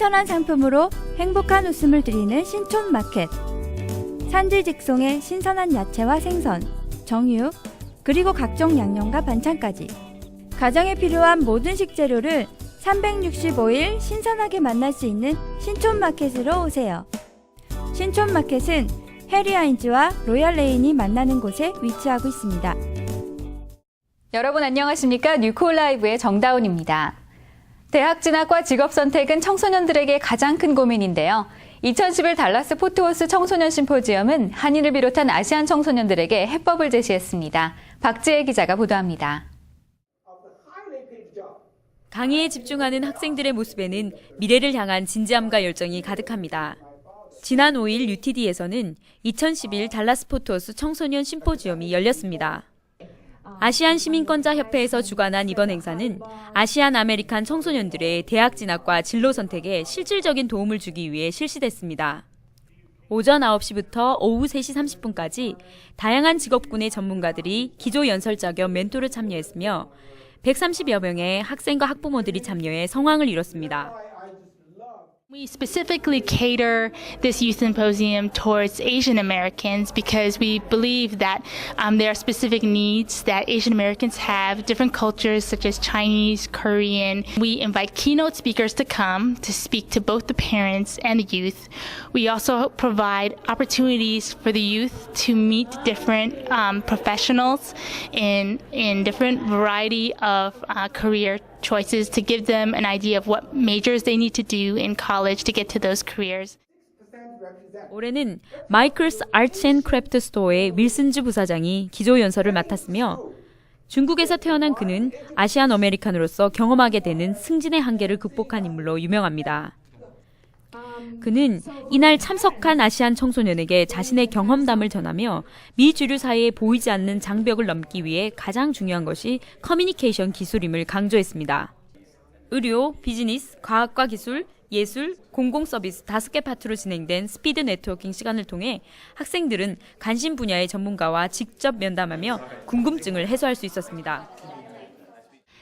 신선한 상품으로 행복한 웃음을 드리는 신촌마켓. 산지 직송의 신선한 야채와 생선, 정육, 그리고 각종 양념과 반찬까지 가정에 필요한 모든 식재료를 365일 신선하게 만날 수 있는 신촌마켓으로 오세요. 신촌마켓은 해리하인즈와 로얄레인이 만나는 곳에 위치하고 있습니다. 여러분 안녕하십니까? 뉴콜라이브의 정다운입니다. 대학 진학과 직업 선택은 청소년들에게 가장 큰 고민인데요. 2011 달라스 포트워스 청소년 심포지엄은 한인을 비롯한 아시안 청소년들에게 해법을 제시했습니다. 박지혜 기자가 보도합니다. 강의에 집중하는 학생들의 모습에는 미래를 향한 진지함과 열정이 가득합니다. 지난 5일 UTD에서는 2011 달라스 포트워스 청소년 심포지엄이 열렸습니다. 아시안 시민권자 협회에서 주관한 이번 행사는 아시안 아메리칸 청소년들의 대학 진학과 진로 선택에 실질적인 도움을 주기 위해 실시됐습니다. 오전 9시부터 오후 3시 30분까지 다양한 직업군의 전문가들이 기조 연설자 겸 멘토를 참여했으며 130여 명의 학생과 학부모들이 참여해 성황을 이뤘습니다. We specifically cater this youth symposium towards Asian Americans because we believe that there are specific needs that Asian Americans have, different cultures such as Chinese, Korean. We invite keynote speakers to come to speak to both the parents and the youth. We also provide opportunities for the youth to meet different professionals in different variety of career choices to give them an idea of what majors they need to do in college to get to those careers. 올해는 마이클스 아츠 앤 크래프트 스토어의 윌슨즈 부사장이 기조 연설을 맡았으며 중국에서 태어난 그는 아시안 아메리칸으로서 경험하게 되는 승진의 한계를 극복한 인물로 유명합니다. 그는 이날 참석한 아시안 청소년에게 자신의 경험담을 전하며 미 주류 사회에 보이지 않는 장벽을 넘기 위해 가장 중요한 것이 커뮤니케이션 기술임을 강조했습니다. 의료, 비즈니스, 과학과 기술, 예술, 공공서비스 5개 파트로 진행된 스피드 네트워킹 시간을 통해 학생들은 관심 분야의 전문가와 직접 면담하며 궁금증을 해소할 수 있었습니다.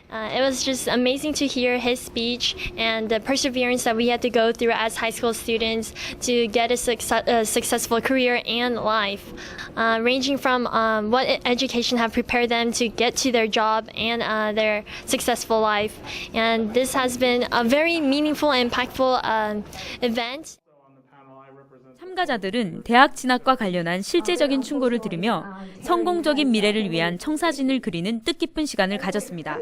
It was just amazing to hear his speech and the perseverance that we had to go through as high school students to get a successful career and life, ranging from what education have prepared them to get to their job and their successful life. And this has been a very meaningful and impactful event. 참가자들은 대학 진학과 관련한 실제적인 충고를 들으며 성공적인 미래를 위한 청사진을 그리는 뜻깊은 시간을 가졌습니다.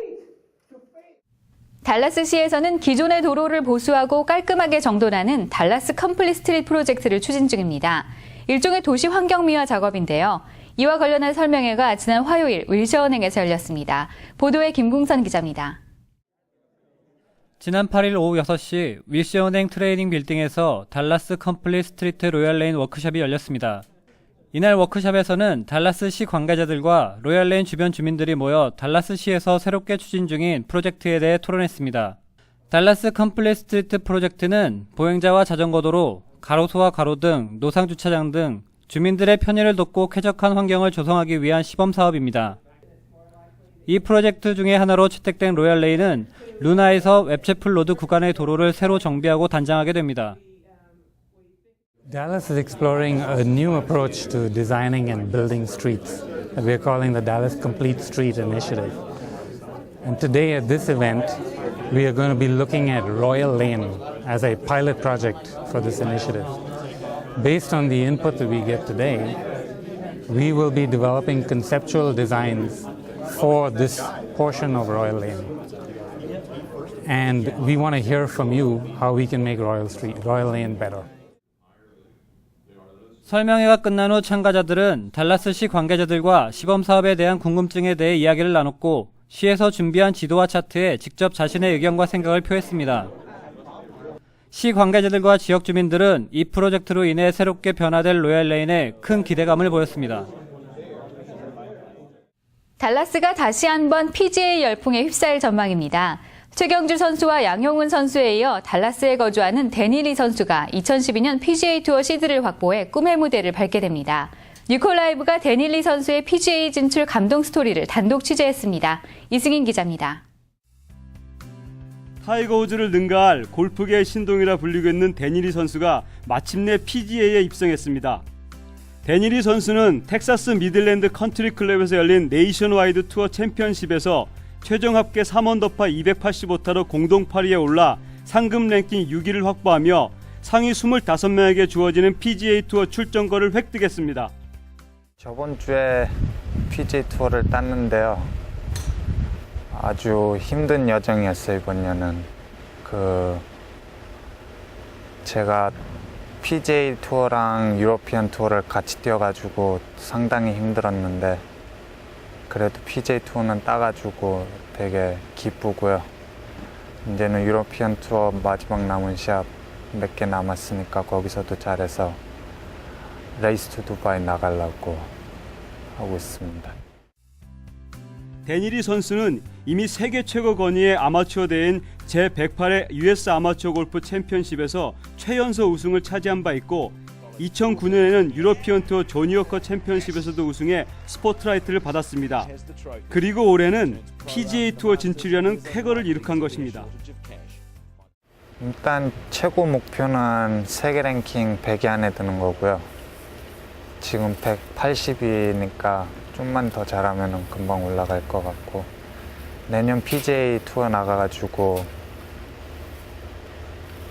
달라스시에서는 기존의 도로를 보수하고 깔끔하게 정돈하는 달라스 컴플릿 스트리트 프로젝트를 추진 중입니다. 일종의 도시 환경미화 작업인데요. 이와 관련한 설명회가 지난 화요일 윌셔은행에서 열렸습니다. 보도에 김궁선 기자입니다. 지난 8일 오후 6시 윌셔은행 트레이닝 빌딩에서 달라스 컴플릿 스트리트 로얄레인 워크숍이 열렸습니다. 이날 워크숍에서는 달라스시 관계자들과 로얄레인 주변 주민들이 모여 달라스시에서 새롭게 추진 중인 프로젝트에 대해 토론했습니다. 달라스 컴플릿 스트리트 프로젝트는 보행자와 자전거도로, 가로수와 가로등, 노상주차장 등 주민들의 편의를 돕고 쾌적한 환경을 조성하기 위한 시범사업입니다. 이 프로젝트 중에 하나로 채택된 로얄레인은 루나에서 웹채플 로드 구간의 도로를 새로 정비하고 단장하게 됩니다. Dallas is exploring a new approach to designing and building streets that we're calling the Dallas Complete Street Initiative. And today at this event, we are going to be looking at Royal Lane as a pilot project for this initiative. Based on the input that we get today, we will be developing conceptual designs for this portion of Royal Lane. And we want to hear from you how we can make Royal Lane better. 설명회가 끝난 후 참가자들은 달라스시 관계자들과 시범사업에 대한 궁금증에 대해 이야기를 나눴고 시에서 준비한 지도와 차트에 직접 자신의 의견과 생각을 표했습니다. 시 관계자들과 지역 주민들은 이 프로젝트로 인해 새롭게 변화될 로얄레인에 큰 기대감을 보였습니다. 달라스가 다시 한번 PGA 열풍에 휩싸일 전망입니다. 최경주 선수와 양용훈 선수에 이어 달라스에 거주하는 데니리 선수가 2012년 PGA 투어 시드를 확보해 꿈의 무대를 밟게 됩니다. 뉴콜라이브가 데닐리 선수의 PGA 진출 감동 스토리를 단독 취재했습니다. 이승인 기자입니다. 타이거 우즈를 능가할 골프계의 신동이라 불리고 있는 데니리 선수가 마침내 PGA에 입성했습니다. 데니리 선수는 텍사스 미들랜드 컨트리 클럽에서 열린 네이션와이드 투어 챔피언십에서 최종 합계 3언더파 285타로 공동 8위에 올라 상금 랭킹 6위를 확보하며 상위 25명에게 주어지는 PGA 투어 출전권을 획득했습니다. 저번 주에 PGA 투어를 땄는데요. 아주 힘든 여정이었어요, 이번 년은. 제가 PGA 투어랑 유러피언 투어를 같이 뛰어가지고 상당히 힘들었는데 그래도 PGA 투어는 따가지고 되게 기쁘고요. 이제는 유러피언 투어 마지막 남은 시합 몇 개 남았으니까 거기서도 잘해서 레이스 투 두바이 나가려고 하고 있습니다. 데니리 선수는 이미 세계 최고 권위의 아마추어 대회인 제108회 US 아마추어 골프 챔피언십에서 최연소 우승을 차지한 바 있고 2009년에는 유러피언 투어 조니 워커 챔피언십에서도 우승해 스포트라이트를 받았습니다. 그리고 올해는 PGA 투어 진출이라는 쾌거를 이룩한 것입니다. 일단 최고 목표는 세계 랭킹 100위 안에 드는 거고요. 지금 180위니까 좀만 더 잘하면 금방 올라갈 것 같고 내년 PGA 투어 나가가지고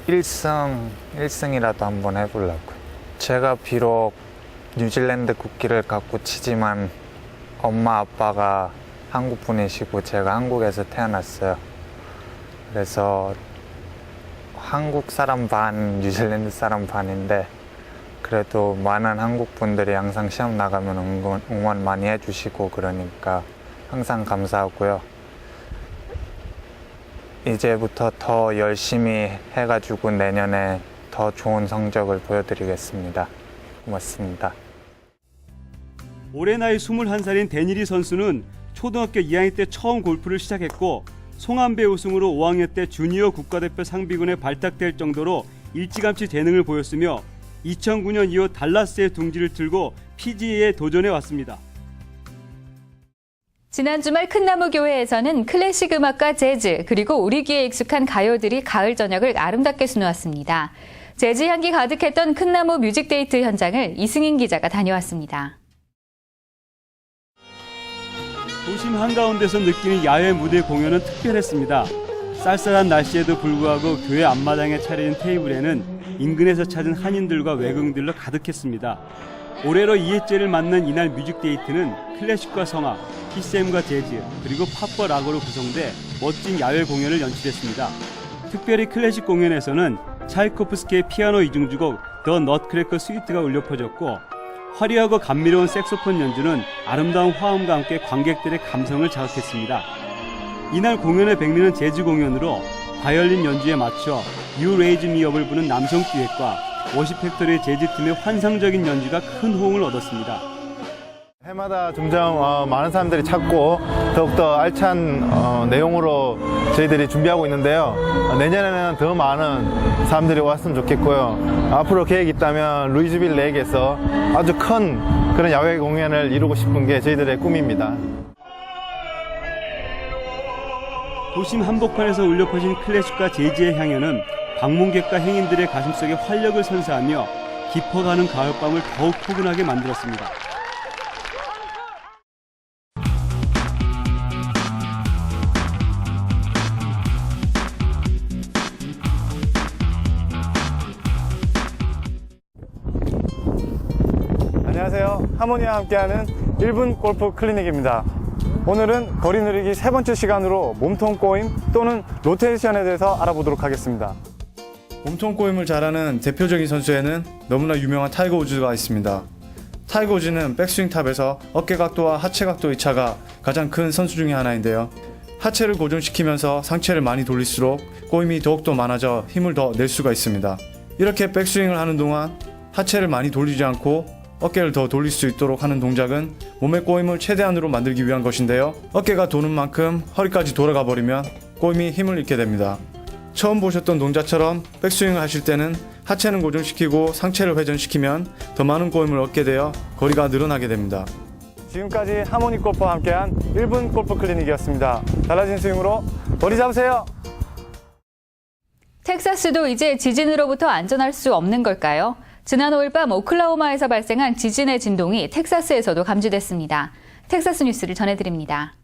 1승이라도 한번 해보려고요. 제가 비록 뉴질랜드 국기를 갖고 치지만 엄마 아빠가 한국 분이시고 제가 한국에서 태어났어요. 그래서 한국 사람 반, 뉴질랜드 사람 반인데 그래도 많은 한국 분들이 항상 시험 나가면 응원 많이 해주시고 그러니까 항상 감사하고요. 이제부터 더 열심히 해가지고 내년에 더 좋은 성적을 보여드리겠습니다. 고맙습니다. 올해 나이 21살인 데니리 선수는 초등학교 2학년 때 처음 골프를 시작했고 송암배 우승으로 5학년 때 주니어 국가대표 상비군에 발탁될 정도로 일찌감치 재능을 보였으며 2009년 이후 달라스의 둥지를 틀고 PGA에 도전해 왔습니다. 지난 주말 큰나무교회에서는 클래식 음악과 재즈 그리고 우리 귀에 익숙한 가요들이 가을 저녁을 아름답게 수놓았습니다. 재즈 향기 가득했던 큰나무 뮤직데이트 현장을 이승인 기자가 다녀왔습니다. 도심 한가운데서 느끼는 야외 무대 공연은 특별했습니다. 쌀쌀한 날씨에도 불구하고 교회 앞마당에 차려진 테이블에는 인근에서 찾은 한인들과 외국인들로 가득했습니다. 올해로 2회째를 맞는 이날 뮤직데이트는 클래식과 성악, PCM과 재즈, 그리고 팝과 락으로 구성돼 멋진 야외 공연을 연출했습니다. 특별히 클래식 공연에서는 차이코프스키의 피아노 이중주곡 더 넛크래커 스위트가 울려 퍼졌고 화려하고 감미로운 색소폰 연주는 아름다운 화음과 함께 관객들의 감성을 자극했습니다. 이날 공연의 백미는 재즈 공연으로 바이올린 연주에 맞춰 You Raise Me Up을 부는 남성 듀엣과 워시 팩토리의 재즈팀의 환상적인 연주가 큰 호응을 얻었습니다. 해마다 점점 많은 사람들이 찾고 더욱더 알찬 내용으로 저희들이 준비하고 있는데요. 내년에는 더 많은 사람들이 왔으면 좋겠고요. 앞으로 계획이 있다면 루이즈빌 렉에서 아주 큰 그런 야외 공연을 이루고 싶은 게 저희들의 꿈입니다. 도심 한복판에서 울려 퍼진 클래식과 재즈의 향연은 방문객과 행인들의 가슴속에 활력을 선사하며 깊어가는 가을밤을 더욱 포근하게 만들었습니다. 안녕하세요. 하모니와 함께하는 1분 골프 클리닉입니다. 오늘은 거리 누리기 세 번째 시간으로 몸통 꼬임 또는 로테이션에 대해서 알아보도록 하겠습니다. 몸통 꼬임을 잘하는 대표적인 선수에는 너무나 유명한 타이거 우즈가 있습니다. 타이거 우즈는 백스윙 탑에서 어깨 각도와 하체 각도의 차가 가장 큰 선수 중에 하나인데요. 하체를 고정시키면서 상체를 많이 돌릴수록 꼬임이 더욱더 많아져 힘을 더 낼 수가 있습니다. 이렇게 백스윙을 하는 동안 하체를 많이 돌리지 않고 어깨를 더 돌릴 수 있도록 하는 동작은 몸의 꼬임을 최대한으로 만들기 위한 것인데요. 어깨가 도는 만큼 허리까지 돌아가 버리면 꼬임이 힘을 잃게 됩니다. 처음 보셨던 동작처럼 백스윙을 하실 때는 하체는 고정시키고 상체를 회전시키면 더 많은 꼬임을 얻게 되어 거리가 늘어나게 됩니다. 지금까지 하모니 골프와 함께한 1분 골프 클리닉이었습니다. 달라진 스윙으로 거리 잡으세요. 텍사스도 이제 지진으로부터 안전할 수 없는 걸까요? 지난 5일 밤 오클라호마에서 발생한 지진의 진동이 텍사스에서도 감지됐습니다. 텍사스 뉴스를 전해드립니다.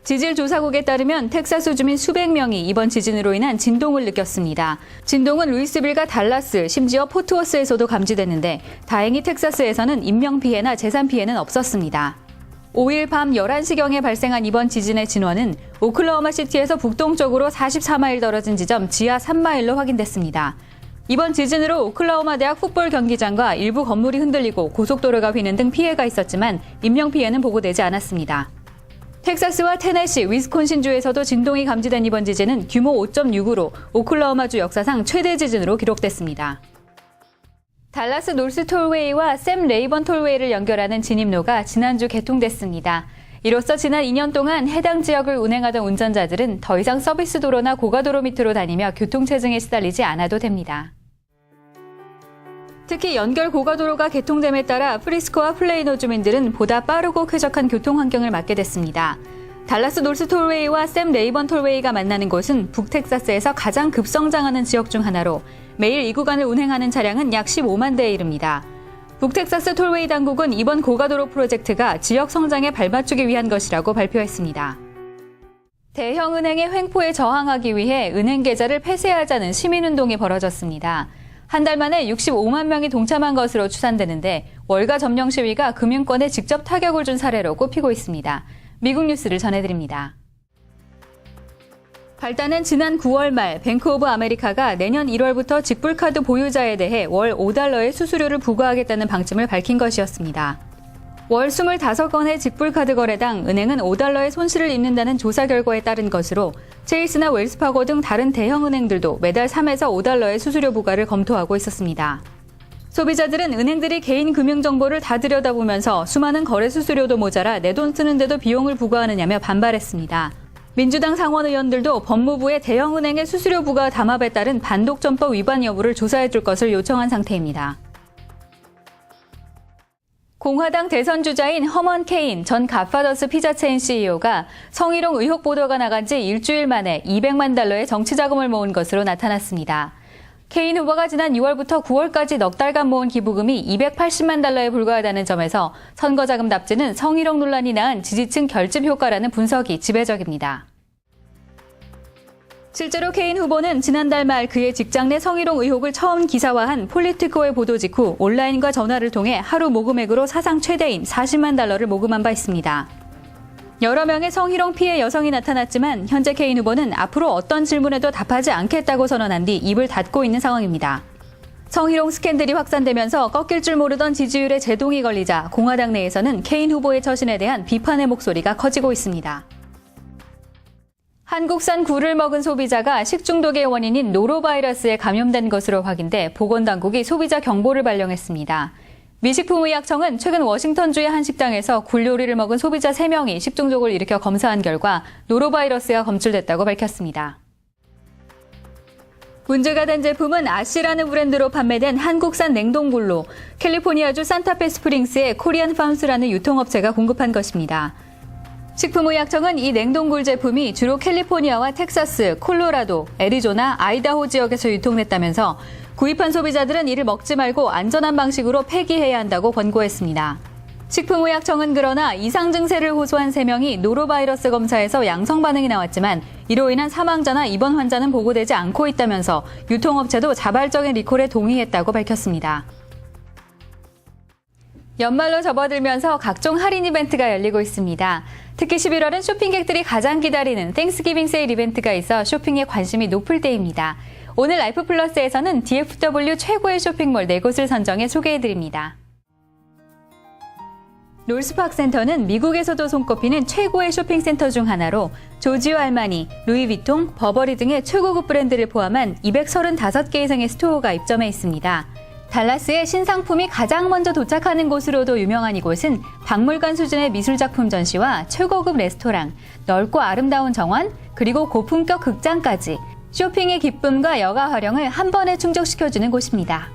지질조사국에 따르면 텍사스 주민 수백 명이 이번 지진으로 인한 진동을 느꼈습니다. 진동은 루이스빌과 달라스, 심지어 포트워스에서도 감지됐는데 다행히 텍사스에서는 인명피해나 재산피해는 없었습니다. 5일 밤 11시경에 발생한 이번 지진의 진원은 오클라호마 시티에서 북동쪽으로 44마일 떨어진 지점 지하 3마일로 확인됐습니다. 이번 지진으로 오클라호마 대학 풋볼 경기장과 일부 건물이 흔들리고 고속도로가 휘는 등 피해가 있었지만 인명피해는 보고되지 않았습니다. 텍사스와 테네시, 위스콘신주에서도 진동이 감지된 이번 지진은 규모 5.6으로 오클라호마주 역사상 최대 지진으로 기록됐습니다. 달라스 노스 톨웨이와 샘 레이번 톨웨이를 연결하는 진입로가 지난주 개통됐습니다. 이로써 지난 2년 동안 해당 지역을 운행하던 운전자들은 더 이상 서비스 도로나 고가도로 밑으로 다니며 교통체증에 시달리지 않아도 됩니다. 특히 연결 고가도로가 개통됨에 따라 프리스코와 플레이노 주민들은 보다 빠르고 쾌적한 교통 환경을 맞게 됐습니다. 달라스 노스 톨웨이와 샘 레이번 톨웨이가 만나는 곳은 북텍사스에서 가장 급성장하는 지역 중 하나로 매일 이 구간을 운행하는 차량은 약 15만 대에 이릅니다. 북텍사스 톨웨이 당국은 이번 고가도로 프로젝트가 지역 성장에 발맞추기 위한 것이라고 발표했습니다. 대형 은행의 횡포에 저항하기 위해 은행 계좌를 폐쇄하자는 시민운동이 벌어졌습니다. 한 달 만에 65만 명이 동참한 것으로 추산되는데 월가 점령 시위가 금융권에 직접 타격을 준 사례로 꼽히고 있습니다. 미국 뉴스를 전해드립니다. 발단은 지난 9월 말 뱅크 오브 아메리카가 내년 1월부터 직불카드 보유자에 대해 월 $5의 수수료를 부과하겠다는 방침을 밝힌 것이었습니다. 월 25건의 직불카드 거래당 은행은 $5의 손실을 입는다는 조사 결과에 따른 것으로 체이스나 웰스파고 등 다른 대형 은행들도 매달 3에서 $5의 수수료 부과를 검토하고 있었습니다. 소비자들은 은행들이 개인 금융 정보를 다 들여다보면서 수많은 거래 수수료도 모자라 내 돈 쓰는데도 비용을 부과하느냐며 반발했습니다. 민주당 상원 의원들도 법무부에 대형 은행의 수수료 부과 담합에 따른 반독점법 위반 여부를 조사해 줄 것을 요청한 상태입니다. 공화당 대선 주자인 허먼 케인 전 갓파더스 피자 체인 CEO가 성희롱 의혹 보도가 나간 지 일주일 만에 $200만 의 정치 자금을 모은 것으로 나타났습니다. 케인 후보가 지난 6월부터 9월까지 넉 달간 모은 기부금이 $280만 에 불과하다는 점에서 선거 자금 납치는 성희롱 논란이 낳은 지지층 결집 효과라는 분석이 지배적입니다. 실제로 케인 후보는 지난달 말 그의 직장 내 성희롱 의혹을 처음 기사화한 폴리티코의 보도 직후 온라인과 전화를 통해 하루 모금액으로 사상 최대인 $40만 를 모금한 바 있습니다. 여러 명의 성희롱 피해 여성이 나타났지만 현재 케인 후보는 앞으로 어떤 질문에도 답하지 않겠다고 선언한 뒤 입을 닫고 있는 상황입니다. 성희롱 스캔들이 확산되면서 꺾일 줄 모르던 지지율에 제동이 걸리자 공화당 내에서는 케인 후보의 처신에 대한 비판의 목소리가 커지고 있습니다. 한국산 굴을 먹은 소비자가 식중독의 원인인 노로바이러스에 감염된 것으로 확인돼 보건당국이 소비자 경보를 발령했습니다. 미식품의약청은 최근 워싱턴주의 한 식당에서 굴 요리를 먹은 소비자 3명이 식중독을 일으켜 검사한 결과 노로바이러스가 검출됐다고 밝혔습니다. 문제가 된 제품은 아시라는 브랜드로 판매된 한국산 냉동굴로 캘리포니아주 산타페 스프링스의 코리안 팜스라는 유통업체가 공급한 것입니다. 식품의약청은 이 냉동굴 제품이 주로 캘리포니아와 텍사스, 콜로라도, 애리조나, 아이다호 지역에서 유통됐다면서 구입한 소비자들은 이를 먹지 말고 안전한 방식으로 폐기해야 한다고 권고했습니다. 식품의약청은 그러나 이상 증세를 호소한 3명이 노로바이러스 검사에서 양성 반응이 나왔지만 이로 인한 사망자나 입원 환자는 보고되지 않고 있다면서 유통업체도 자발적인 리콜에 동의했다고 밝혔습니다. 연말로 접어들면서 각종 할인 이벤트가 열리고 있습니다. 특히 11월은 쇼핑객들이 가장 기다리는 땡스기빙 세일 이벤트가 있어 쇼핑에 관심이 높을 때입니다. 오늘 라이프 플러스에서는 DFW 최고의 쇼핑몰 4곳을 선정해 소개해드립니다. 롤스파크 센터는 미국에서도 손꼽히는 최고의 쇼핑센터 중 하나로 조지오 알마니, 루이비통, 버버리 등의 최고급 브랜드를 포함한 235개 이상의 스토어가 입점해 있습니다. 달라스의 신상품이 가장 먼저 도착하는 곳으로도 유명한 이곳은 박물관 수준의 미술작품 전시와 최고급 레스토랑, 넓고 아름다운 정원, 그리고 고품격 극장까지 쇼핑의 기쁨과 여가 활용을 한 번에 충족시켜주는 곳입니다.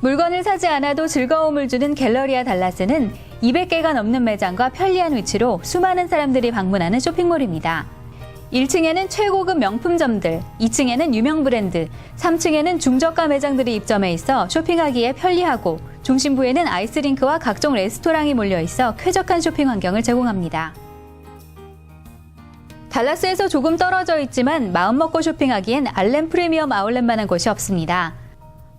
물건을 사지 않아도 즐거움을 주는 갤러리아 달라스는 200개가 넘는 매장과 편리한 위치로 수많은 사람들이 방문하는 쇼핑몰입니다. 1층에는 최고급 명품점들, 2층에는 유명 브랜드, 3층에는 중저가 매장들이 입점해 있어 쇼핑하기에 편리하고 중심부에는 아이스링크와 각종 레스토랑이 몰려 있어 쾌적한 쇼핑 환경을 제공합니다. 달라스에서 조금 떨어져 있지만 마음먹고 쇼핑하기엔 알렌 프리미엄 아울렛만한 곳이 없습니다.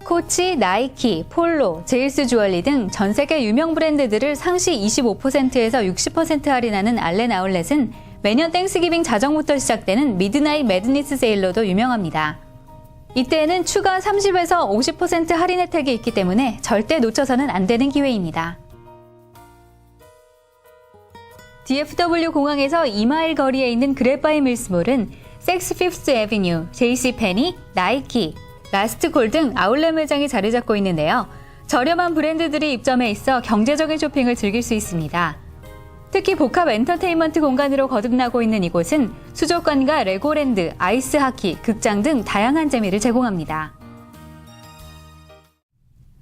코치, 나이키, 폴로, 제일스 주얼리 등 전 세계 유명 브랜드들을 상시 25%에서 60% 할인하는 알렌 아울렛은 매년 땡스기빙 자정부터 시작되는 미드나잇 매드니스 세일로도 유명합니다. 이때에는 추가 30에서 50% 할인 혜택이 있기 때문에 절대 놓쳐서는 안 되는 기회입니다. DFW 공항에서 2마일 거리에 있는 그랩바이 밀스몰은 섹스 피프스 애비뉴, JC페니, 나이키, 라스트콜 등 아울렛 매장이 자리 잡고 있는데요. 저렴한 브랜드들이 입점해 있어 경제적인 쇼핑을 즐길 수 있습니다. 특히 복합 엔터테인먼트 공간으로 거듭나고 있는 이곳은 수족관과 레고랜드, 아이스하키, 극장 등 다양한 재미를 제공합니다.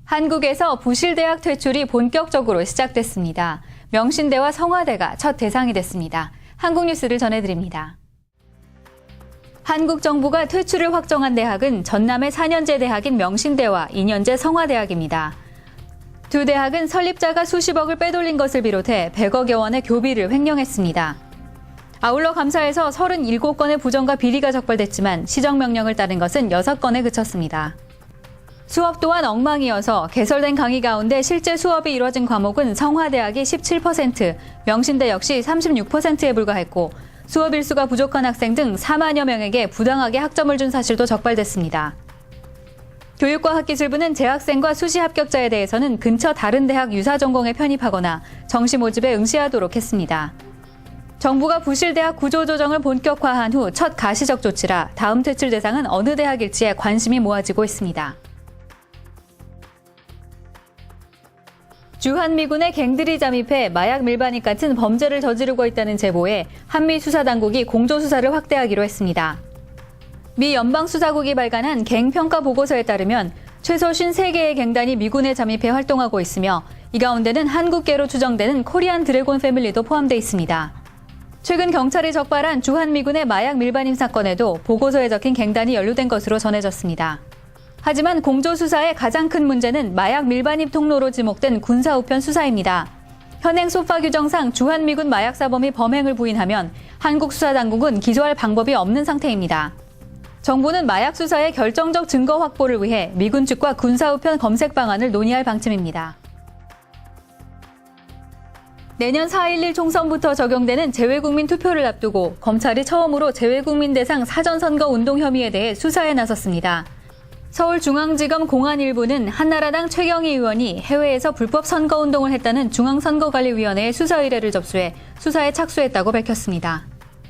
한국에서 부실대학 퇴출이 본격적으로 시작됐습니다. 명신대와 성화대가 첫 대상이 됐습니다. 한국뉴스를 전해드립니다. 한국 정부가 퇴출을 확정한 대학은 전남의 4년제 대학인 명신대와 2년제 성화대학입니다. 두 대학은 설립자가 수십억을 빼돌린 것을 비롯해 100억여 원의 교비를 횡령했습니다. 아울러 감사에서 37건의 부정과 비리가 적발됐지만 시정명령을 따른 것은 6건에 그쳤습니다. 수업 또한 엉망이어서 개설된 강의 가운데 실제 수업이 이뤄진 과목은 성화대학이 17%, 명신대 역시 36%에 불과했고 수업 일수가 부족한 학생 등 4만여 명에게 부당하게 학점을 준 사실도 적발됐습니다. 교육과학기술부는 재학생과 수시 합격자에 대해서는 근처 다른 대학 유사 전공에 편입하거나 정시 모집에 응시하도록 했습니다. 정부가 부실대학 구조조정을 본격화한 후 첫 가시적 조치라 다음 퇴출 대상은 어느 대학일지에 관심이 모아지고 있습니다. 주한미군의 갱들이 잠입해 마약 밀반입 같은 범죄를 저지르고 있다는 제보에 한미 수사당국이 공조수사를 확대하기로 했습니다. 미 연방수사국이 발간한 갱 평가 보고서에 따르면 최소 53개의 갱단이 미군에 잠입해 활동하고 있으며 이 가운데는 한국계로 추정되는 코리안 드래곤 패밀리도 포함되어 있습니다. 최근 경찰이 적발한 주한미군의 마약 밀반입 사건에도 보고서에 적힌 갱단이 연루된 것으로 전해졌습니다. 하지만 공조수사의 가장 큰 문제는 마약 밀반입 통로로 지목된 군사우편 수사입니다. 현행 소파 규정상 주한미군 마약사범이 범행을 부인하면 한국 수사당국은 기소할 방법이 없는 상태입니다. 정부는 마약 수사의 결정적 증거 확보를 위해 미군 측과 군사우편 검색 방안을 논의할 방침입니다. 내년 4.11 총선부터 적용되는 재외국민 투표를 앞두고 검찰이 처음으로 재외국민 대상 사전선거 운동 혐의에 대해 수사에 나섰습니다. 서울중앙지검 공안 1부는 한나라당 최경희 의원이 해외에서 불법 선거운동을 했다는 중앙선거관리위원회에 수사 의뢰를 접수해 수사에 착수했다고 밝혔습니다.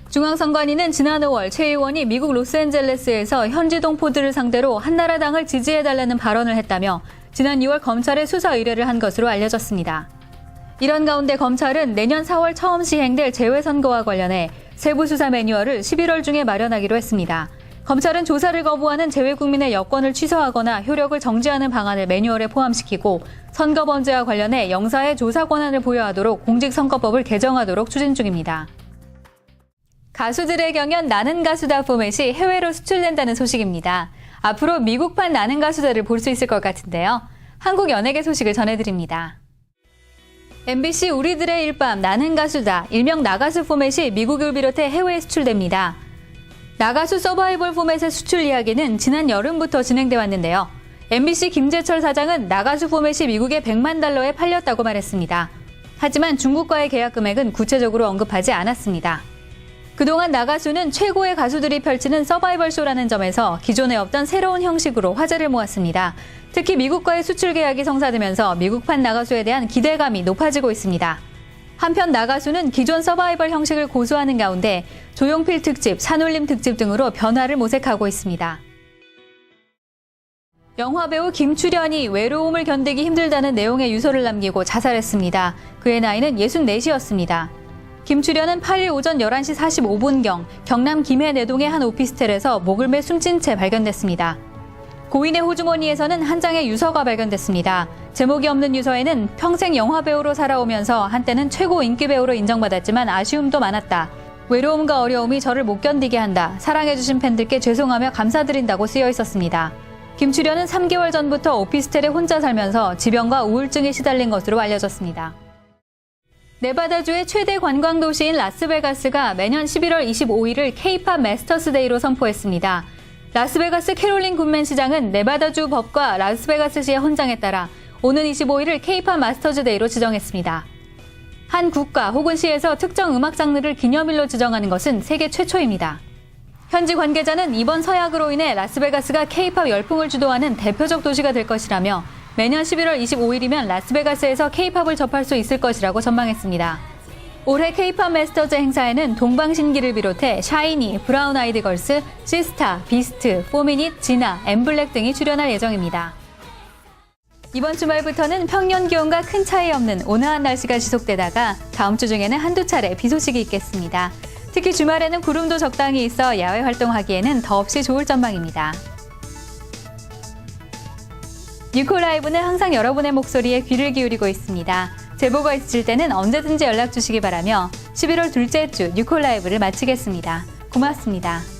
중앙선관위는 지난 5월 최 의원이 미국 로스앤젤레스에서 현지 동포들을 상대로 한나라당을 지지해달라는 발언을 했다며 지난 2월 검찰에 수사 의뢰를 한 것으로 알려졌습니다. 이런 가운데 검찰은 내년 4월 처음 시행될 재외선거와 관련해 세부 수사 매뉴얼을 11월 중에 마련하기로 했습니다. 검찰은 조사를 거부하는 재외국민의 여권을 취소하거나 효력을 정지하는 방안을 매뉴얼에 포함시키고 선거범죄와 관련해 영사의 조사 권한을 부여하도록 공직선거법을 개정하도록 추진 중입니다. 가수들의 경연 나는 가수다 포맷이 해외로 수출된다는 소식입니다. 앞으로 미국판 나는 가수다를 볼 수 있을 것 같은데요. 한국 연예계 소식을 전해드립니다. MBC 우리들의 일밤 나는 가수다, 일명 나가수 포맷이 미국을 비롯해 해외에 수출됩니다. 나가수 서바이벌 포맷의 수출 이야기는 지난 여름부터 진행돼 왔는데요. MBC 김재철 사장은 나가수 포맷이 미국에 100만 달러에 팔렸다고 말했습니다. 하지만 중국과의 계약 금액은 구체적으로 언급하지 않았습니다. 그동안 나가수는 최고의 가수들이 펼치는 서바이벌 쇼라는 점에서 기존에 없던 새로운 형식으로 화제를 모았습니다. 특히 미국과의 수출 계약이 성사되면서 미국판 나가수에 대한 기대감이 높아지고 있습니다. 한편 나가수는 기존 서바이벌 형식을 고수하는 가운데 조용필 특집, 산울림 특집 등으로 변화를 모색하고 있습니다. 영화배우 김출연이 외로움을 견디기 힘들다는 내용의 유서를 남기고 자살했습니다. 그의 나이는 64이었습니다. 김출연은 8일 오전 11시 45분경 경남 김해 내동의 한 오피스텔에서 목을 매 숨진 채 발견됐습니다. 고인의 호주머니에서는 한 장의 유서가 발견됐습니다. 제목이 없는 유서에는 평생 영화배우로 살아오면서 한때는 최고 인기 배우로 인정받았지만 아쉬움도 많았다. 외로움과 어려움이 저를 못 견디게 한다. 사랑해주신 팬들께 죄송하며 감사드린다고 쓰여 있었습니다. 김추련은 3개월 전부터 오피스텔에 혼자 살면서 지병과 우울증에 시달린 것으로 알려졌습니다. 네바다주의 최대 관광 도시인 라스베가스가 매년 11월 25일을 K-팝 마스터스 데이로 선포했습니다. 라스베가스 캐롤린 굿맨 시장은 네바다주 법과 라스베가스시의 헌장에 따라 오는 25일을 K-팝 마스터즈 데이로 지정했습니다. 한 국가 혹은 시에서 특정 음악 장르를 기념일로 지정하는 것은 세계 최초입니다. 현지 관계자는 이번 서약으로 인해 라스베가스가 K-팝 열풍을 주도하는 대표적 도시가 될 것이라며 매년 11월 25일이면 라스베가스에서 K-팝을 접할 수 있을 것이라고 전망했습니다. 올해 K-팝 마스터즈 행사에는 동방신기를 비롯해 샤이니, 브라운 아이드 걸스, 시스타, 비스트, 포미닛, 지나, 엠블랙 등이 출연할 예정입니다. 이번 주말부터는 평년 기온과 큰 차이 없는 온화한 날씨가 지속되다가 다음 주 중에는 한두 차례 비 소식이 있겠습니다. 특히 주말에는 구름도 적당히 있어 야외 활동하기에는 더없이 좋을 전망입니다. 뉴콜라이브는 항상 여러분의 목소리에 귀를 기울이고 있습니다. 제보가 있으실 때는 언제든지 연락 주시기 바라며 11월 둘째 주 뉴콜라이브를 마치겠습니다. 고맙습니다.